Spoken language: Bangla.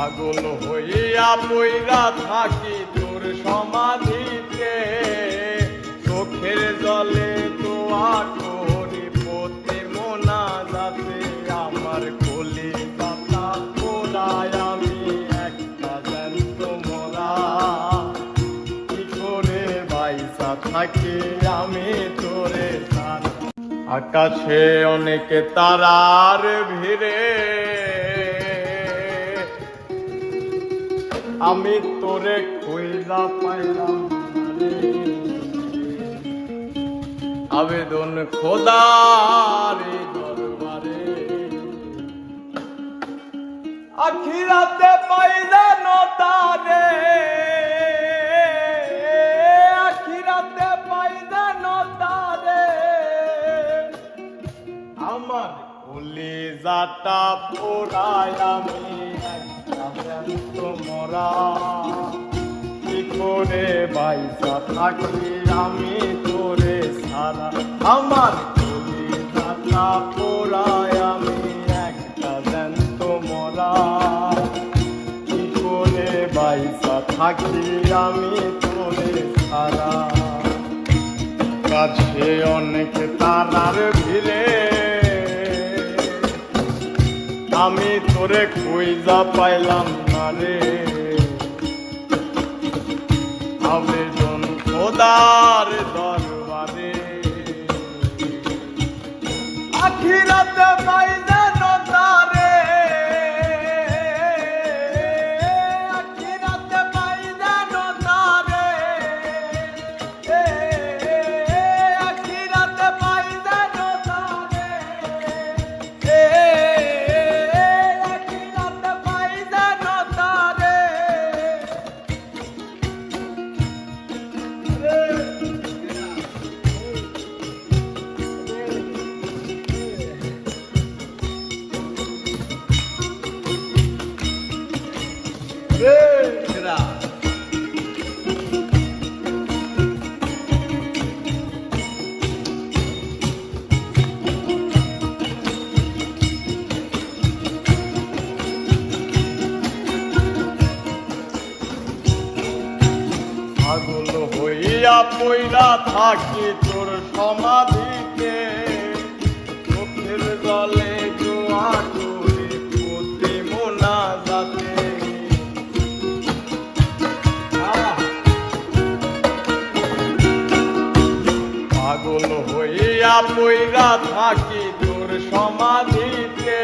পাগল হইয়া পইরা থাকি তোর সমাধিতে, চোখের জলে দোয়া করি প্রতি মোনাজাতে। আমার কলিজাটা পোড়ায় আমি একটা জ্যান্ত মরা, কি করে বাইসা থাকি আমি তোরে ছাড়া। আকাশে অনেক তারার ভিড়ে আমি তোরে খুঁজা পাইলাম রে। আবেদন খোদার দরবারে, আখিরাতে পাইলাম তারে, আখিরাতে পাইলাম তারে। আমার কলিজাটা পোড়ায় আমি মরা, কি করে বাইসা থাকি আমি তোরে ছাড়া। আমার কলিজাটা পোড়ায় আমি একটা জ্যান্ত মরা, কি করে বাইসা থাকি আমি তোরে ছাড়া। কাছে অনেক তারার ভিড়ে আমি তোরে খুঁজা পাইলাম না রে। আবেদন খোদার দরবারে, আখিরাতে পাইলেন তারে, আখিরাতে পাইলেন তারে, আখিরাতে পাইলেন তারে। পাগল হইয়া পইরা থাকি তোর সমাধিতে, চোখের জলে জোয়া করি প্রতি মোনাজাতে। পাগল হইয়া পইরা থাকি তোর সমাধিতে,